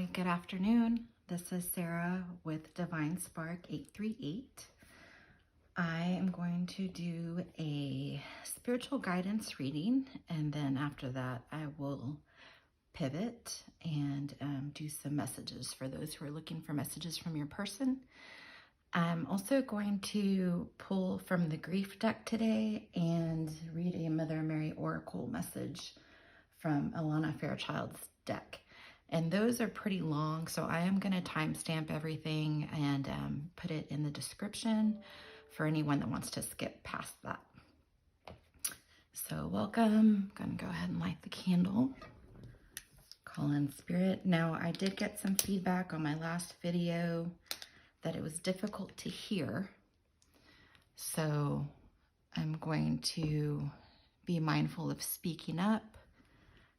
Hi, good afternoon. This is Sarah with Divine Spark 838. I am going to do a spiritual guidance reading, and then after that I will pivot and do some messages for those who are looking for messages from your person. I'm also going to pull from the grief deck today and read a Mother Mary Oracle message from Alana Fairchild's deck. And those are pretty long, so I am going to timestamp everything and put it in the description for anyone that wants to skip past that. So welcome. I'm going to go ahead and light the candle. Call in spirit. Now, I did get some feedback on my last video that it was difficult to hear. So I'm going to be mindful of speaking up.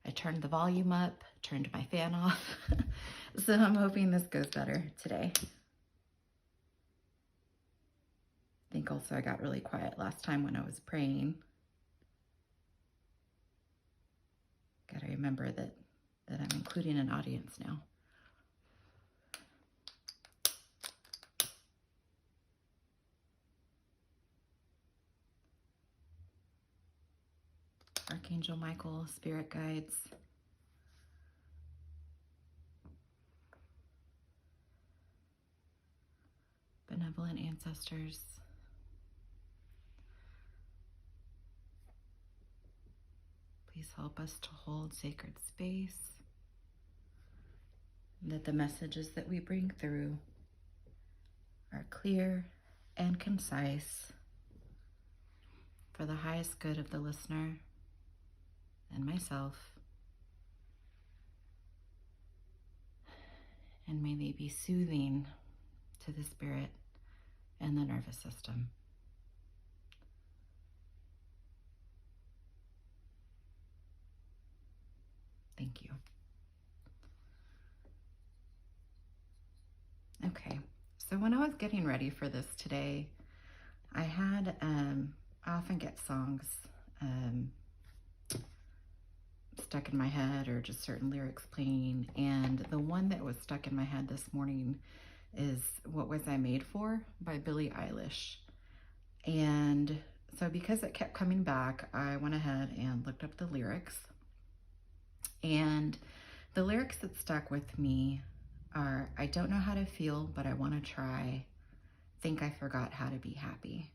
I turned the volume up, turned my fan off. So I'm hoping this goes better today. I think also I got really quiet last time when I was praying. Gotta remember that I'm including an audience now. Archangel Michael, spirit guides. Benevolent ancestors. Please help us to hold sacred space. And that the messages that we bring through are clear and concise for the highest good of the listener and myself, and may they be soothing to the spirit and the nervous system. Thank you. Okay, so when I was getting ready for this today, I had, I often get songs stuck in my head, or just certain lyrics playing, and the one that was stuck in my head this morning is What Was I Made For by Billie Eilish. And so because it kept coming back, I went ahead and looked up the lyrics, and the lyrics that stuck with me are, I don't know how to feel, but I want to try, think I forgot how to be happy.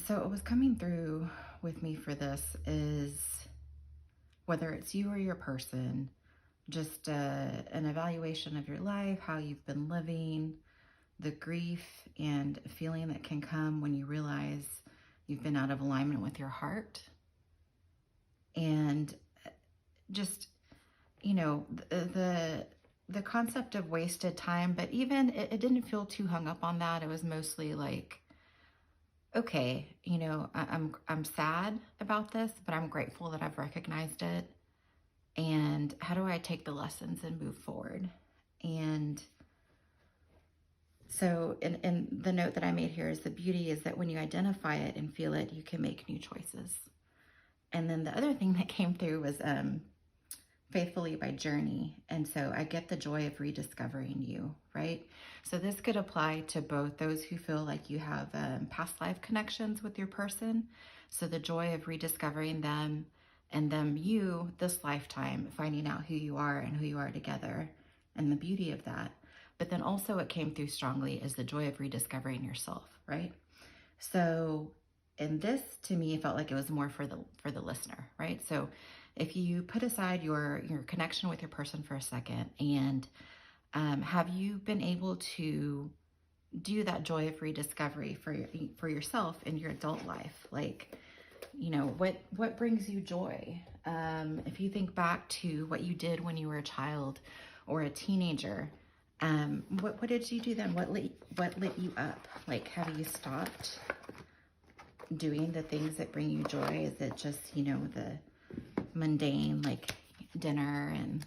So what was coming through with me for this is, whether it's you or your person, just an evaluation of your life, how you've been living, the grief and feeling that can come when you realize you've been out of alignment with your heart. And just, you know, the concept of wasted time, but even it didn't feel too hung up on that. It was mostly like, okay, you know, I'm sad about this, but I'm grateful that I've recognized it. And how do I take the lessons and move forward? And so in the note that I made here is, the beauty is that when you identify it and feel it, you can make new choices. And then the other thing that came through was Faithfully by Journey. And so I get the joy of rediscovering you, right? So this could apply to both those who feel like you have past life connections with your person. So the joy of rediscovering them, and them, you, this lifetime, finding out who you are and who you are together, and the beauty of that. But then also it came through strongly is the joy of rediscovering yourself, right? So in this, to me, it felt like it was more for the listener, right? So if you put aside your connection with your person for a second, and have you been able to do that joy of rediscovery for yourself in your adult life? Like, you know, what brings you joy? If you think back to what you did when you were a child or a teenager, what did you do then? What lit you up? Like, have you stopped doing the things that bring you joy? Is it just, you know, the mundane, like dinner and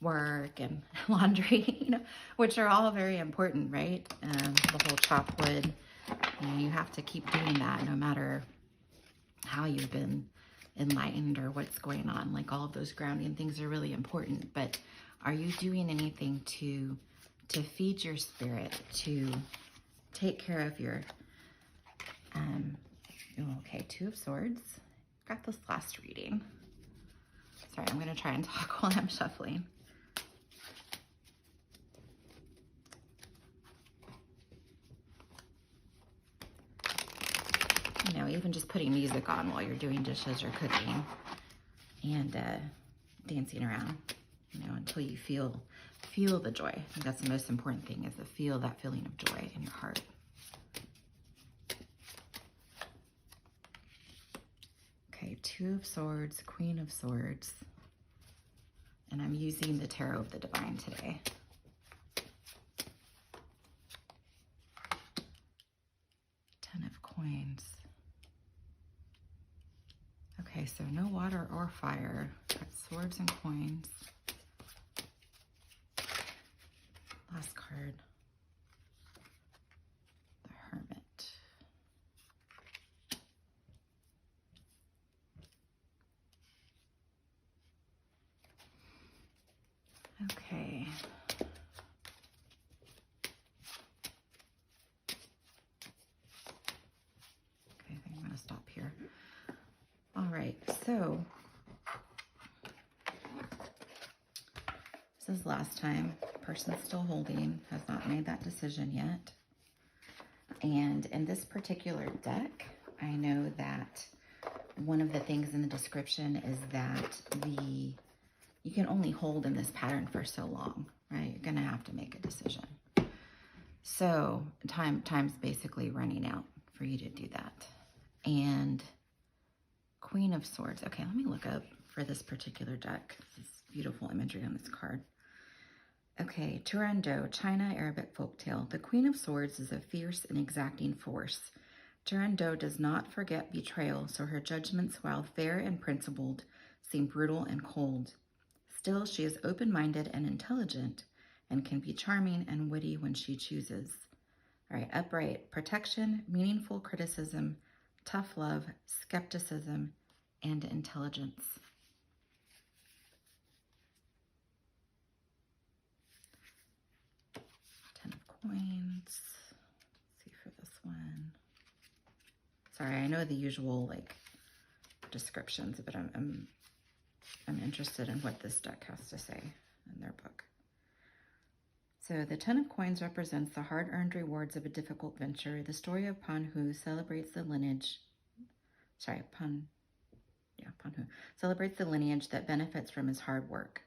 work and laundry, you know, which are all very important, right? The whole chop wood, you know, you have to keep doing that no matter how you've been enlightened or what's going on. Like all of those grounding things are really important, but are you doing anything to feed your spirit, to take care of your, okay, Two of Swords. Got this last reading. Sorry, I'm going to try and talk while I'm shuffling. You know, even just putting music on while you're doing dishes or cooking and dancing around, you know, until you feel the joy. I think that's the most important thing, is to feel that feeling of joy in your heart. Okay, Two of Swords, Queen of Swords. And I'm using the Tarot of the Divine today. Ten of Coins. Okay, so no water or fire. Got swords and coins. Last card. The Hermit. Okay. Okay, I think I'm going to stop here. All right, so this is last time. Person's still holding, has not made that decision yet. And in this particular deck, I know that one of the things in the description is that you can only hold in this pattern for so long, right? You're gonna have to make a decision. So time's basically running out for you to do that. And Queen of Swords. Okay, let me look up for this particular deck. This beautiful imagery on this card. Okay, Turandot, China Arabic folktale. The Queen of Swords is a fierce and exacting force. Turandot does not forget betrayal, so her judgments, while fair and principled, seem brutal and cold. Still, she is open-minded and intelligent, and can be charming and witty when she chooses. All right, Upright, protection, meaningful criticism, tough love, skepticism, and intelligence. Ten of Coins. Let's see for this one. Sorry, I know the usual like descriptions, but I'm interested in what this deck has to say in their book. So the Ten of Coins represents the hard-earned rewards of a difficult venture. The story of Panhu celebrates the lineage. Panhu celebrates the lineage that benefits from his hard work.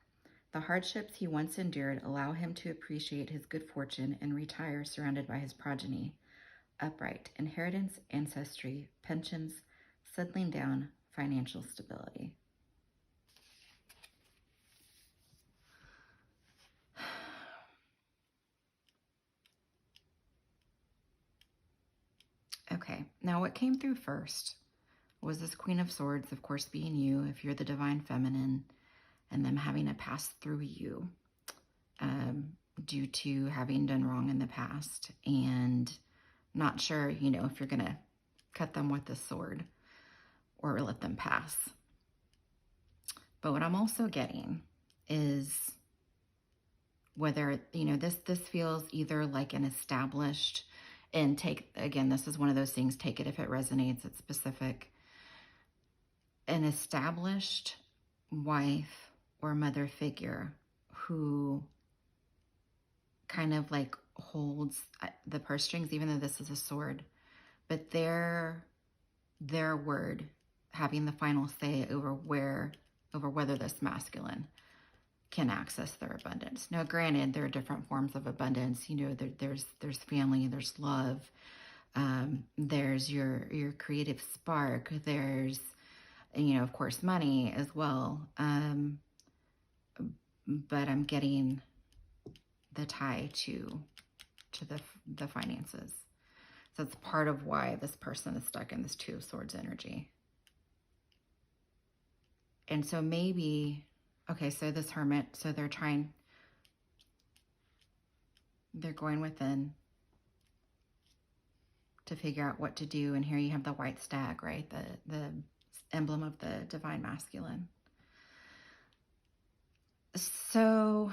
The hardships he once endured allow him to appreciate his good fortune and retire surrounded by his progeny. Upright, inheritance, ancestry, pensions, settling down, financial stability. Okay, now what came through first was this Queen of Swords, of course, being you, if you're the divine feminine, and them having to pass through you due to having done wrong in the past and not sure, you know, if you're going to cut them with the sword or let them pass. But what I'm also getting is whether, you know, this feels either like an established, and again, this is one of those things, take it if it resonates, it's specific, an established wife or mother figure who kind of like holds the purse strings, even though this is a sword, but their word having the final say over whether this masculine can access their abundance. Now, granted, there are different forms of abundance. You know, there's family, there's love, there's your creative spark, there's, you know, of course, money as well. But I'm getting the tie to the finances. So it's part of why this person is stuck in this Two of Swords energy. And so maybe, okay, so this Hermit, so they're going within to figure out what to do. And here you have the White Stag, right? The emblem of the divine masculine. So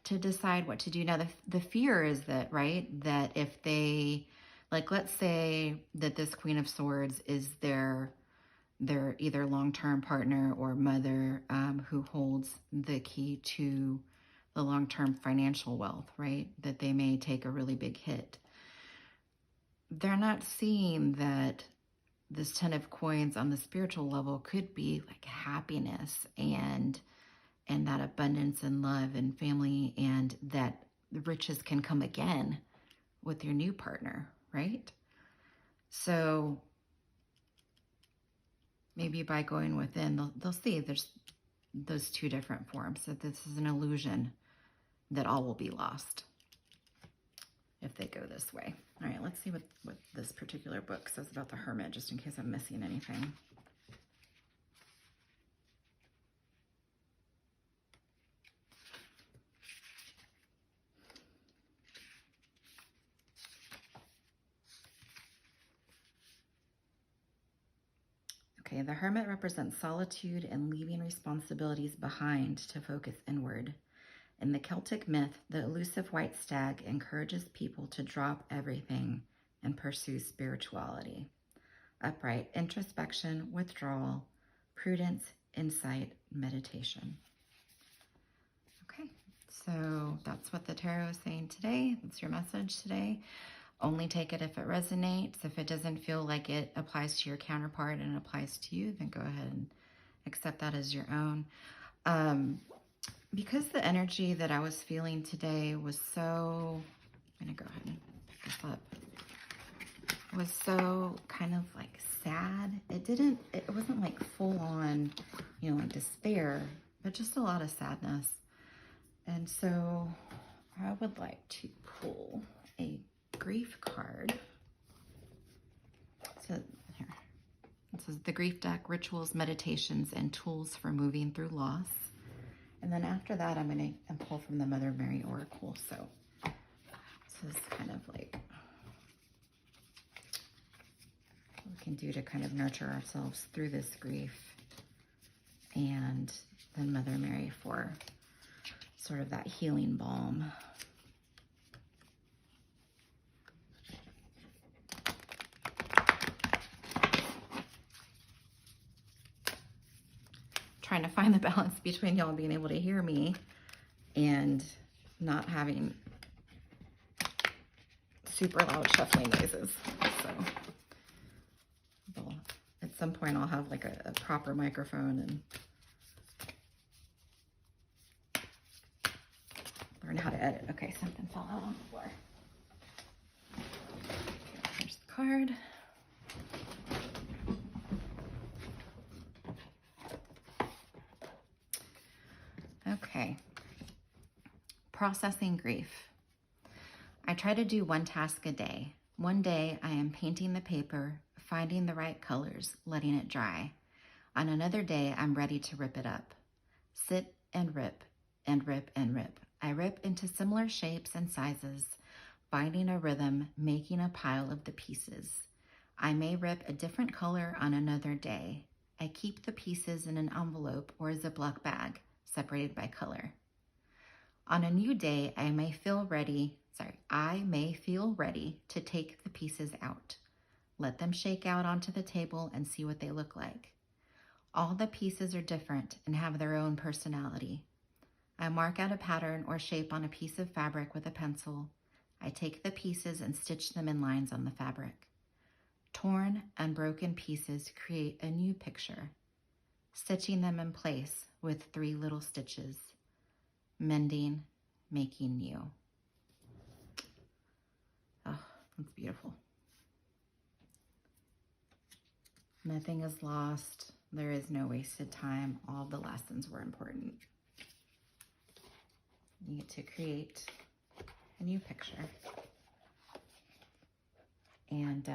to decide what to do now, the fear is that, right, that if they, like, let's say that this Queen of Swords is their either long-term partner or mother, who holds the key to the long-term financial wealth, right? That they may take a really big hit. They're not seeing that this 10 of coins on the spiritual level could be like happiness and that abundance and love and family, and that the riches can come again with your new partner, right? So maybe by going within, they'll see there's those two different forms, that this is an illusion, that all will be lost if they go this way. All right, let's see what this particular book says about the Hermit, just in case I'm missing anything. Okay, the Hermit represents solitude and leaving responsibilities behind to focus inward. In the Celtic myth, the elusive white stag encourages people to drop everything and pursue spirituality. Upright, introspection, withdrawal, prudence, insight, meditation. Okay, so that's what the tarot is saying today. That's your message today. Only take it if it resonates. If it doesn't feel like it applies to your counterpart and it applies to you, then go ahead and accept that as your own. Because the energy that I was feeling today was so, I'm going to go ahead and pick this up, was so kind of like sad. It wasn't like full on, you know, like despair, but just a lot of sadness. And so I would like to pull a grief card. So here, it says the grief deck, rituals, meditations, and tools for moving through loss. And then after that, I'm going to pull from the Mother Mary Oracle. So this is kind of like what we can do to kind of nurture ourselves through this grief. And then Mother Mary for sort of that healing balm. Trying to find the balance between y'all being able to hear me and not having super loud shuffling noises. So at some point I'll have like a proper microphone and learn how to edit. Okay, something fell out on the floor. Here's the card. Okay. Processing grief. I try to do one task a day. One day I am painting the paper, finding the right colors, letting it dry. On another day, I'm ready to rip it up. Sit and rip and rip and rip. I rip into similar shapes and sizes, finding a rhythm, making a pile of the pieces. I may rip a different color on another day. I keep the pieces in an envelope or a Ziploc bag, separated by color. On a new day, I may feel ready to take the pieces out. Let them shake out onto the table and see what they look like. All the pieces are different and have their own personality. I mark out a pattern or shape on a piece of fabric with a pencil. I take the pieces and stitch them in lines on the fabric. Torn and broken pieces create a new picture, stitching them in place with 3 little stitches, mending, making new. Oh, that's beautiful. Nothing is lost. There is no wasted time. All the lessons were important. You get to create a new picture. And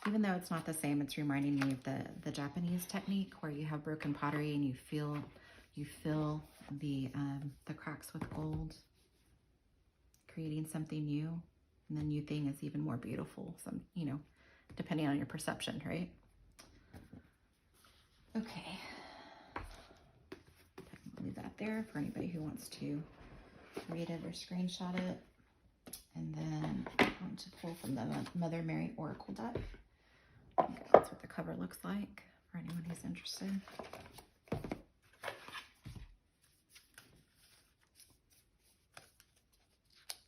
even though it's not the same, it's reminding me of the Japanese technique where you have broken pottery and you fill the cracks with gold, creating something new. And the new thing is even more beautiful, depending on your perception, right? Okay. Leave that there for anybody who wants to read it or screenshot it. And then I'm going to pull from the Mother Mary Oracle deck. That's what the cover looks like for anyone who's interested.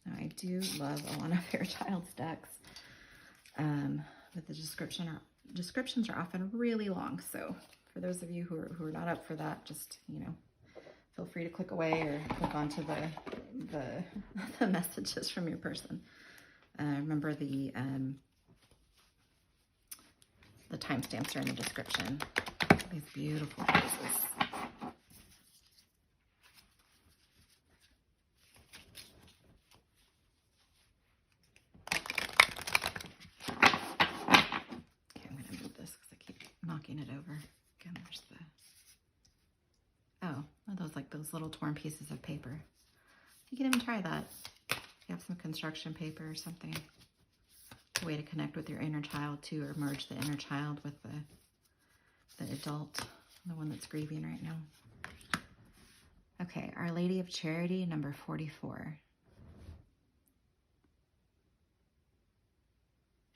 Now, I do love Alana Fairchild's decks, but the descriptions are often really long. So for those of you who are not up for that, just, you know, feel free to click away or click onto the messages from your person. Remember the timestamps are in the description. These beautiful pieces. Okay, I'm gonna move this because I keep knocking it over. Again, there's those little torn pieces of paper. You can even try that. If you have some construction paper or something. A way to connect with your inner child too, or merge the inner child with the adult, the one that's grieving right now. Okay, Our Lady of Charity, number 44.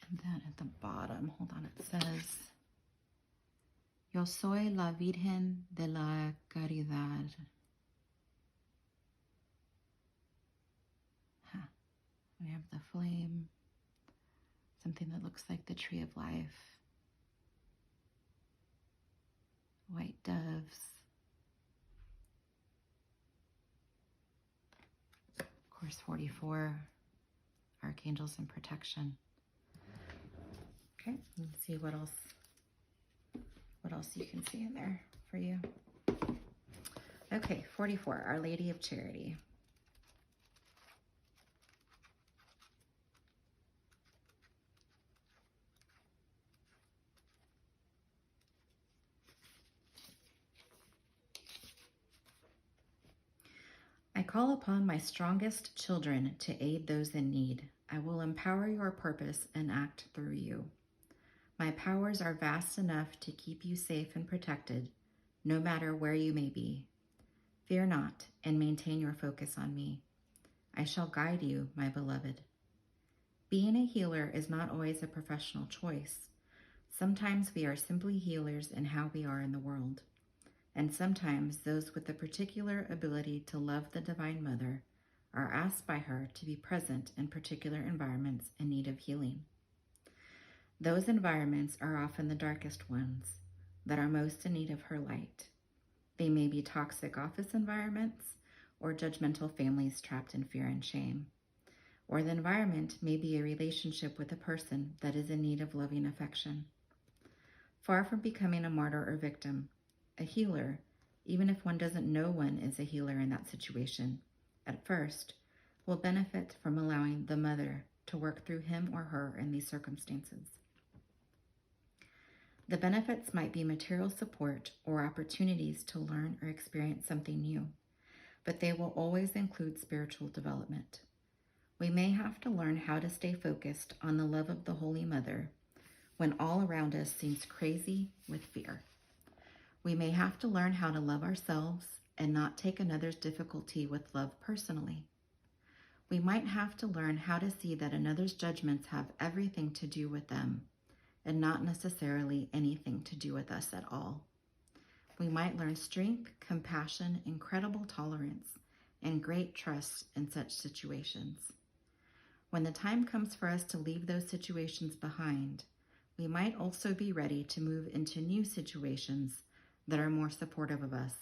And then at the bottom, hold on, it says, Yo soy la Virgen de la Caridad. We have the flame, something that looks like the tree of life, white doves, of course 44, archangels and protection. Okay, let's see what else you can see in there for you. Okay, 44, Our Lady of Charity. I call upon my strongest children to aid those in need. I will empower your purpose and act through you. My powers are vast enough to keep you safe and protected, no matter where you may be. Fear not and maintain your focus on me. I shall guide you, my beloved. Being a healer is not always a professional choice. Sometimes we are simply healers in how we are in the world. And sometimes those with a particular ability to love the Divine Mother are asked by her to be present in particular environments in need of healing. Those environments are often the darkest ones that are most in need of her light. They may be toxic office environments or judgmental families trapped in fear and shame. Or the environment may be a relationship with a person that is in need of loving affection. Far from becoming a martyr or victim, a healer, even if one doesn't know one is a healer in that situation, at first, will benefit from allowing the mother to work through him or her in these circumstances. The benefits might be material support or opportunities to learn or experience something new, but they will always include spiritual development. We may have to learn how to stay focused on the love of the Holy Mother when all around us seems crazy with fear. We may have to learn how to love ourselves and not take another's difficulty with love personally. We might have to learn how to see that another's judgments have everything to do with them and not necessarily anything to do with us at all. We might learn strength, compassion, incredible tolerance, and great trust in such situations. When the time comes for us to leave those situations behind, we might also be ready to move into new situations that are more supportive of us,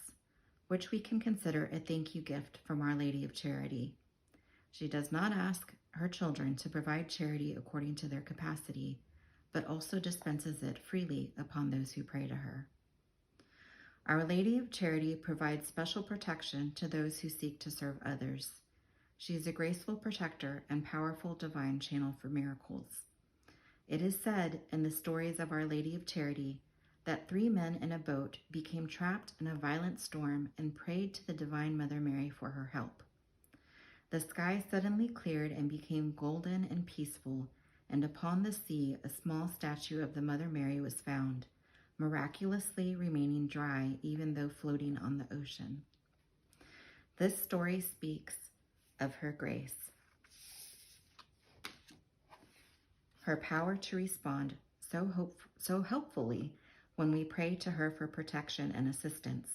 which we can consider a thank you gift from Our Lady of Charity. She does not ask her children to provide charity according to their capacity, but also dispenses it freely upon those who pray to her. Our Lady of Charity provides special protection to those who seek to serve others. She is a graceful protector and powerful divine channel for miracles. It is said in the stories of Our Lady of Charity that 3 men in a boat became trapped in a violent storm and prayed to the Divine Mother Mary for her help. The sky suddenly cleared and became golden and peaceful, and upon the sea a small statue of the Mother Mary was found, miraculously remaining dry even though floating on the ocean. This story speaks of her grace, her power to respond so helpfully when we pray to her for protection and assistance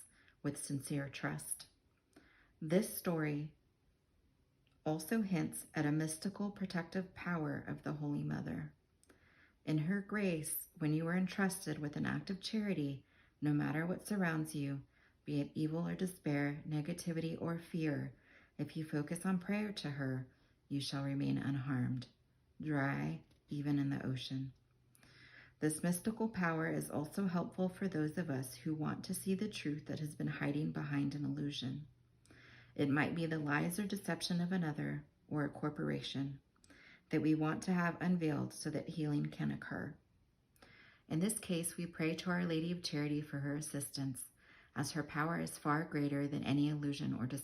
with sincere trust. This story also hints at a mystical protective power of the Holy Mother. In her grace, when you are entrusted with an act of charity, no matter what surrounds you, be it evil or despair, negativity or fear, if you focus on prayer to her, you shall remain unharmed, dry even in the ocean. This mystical power is also helpful for those of us who want to see the truth that has been hiding behind an illusion. It might be the lies or deception of another or a corporation that we want to have unveiled so that healing can occur. In this case, we pray to Our Lady of Charity for her assistance, as her power is far greater than any illusion or deception.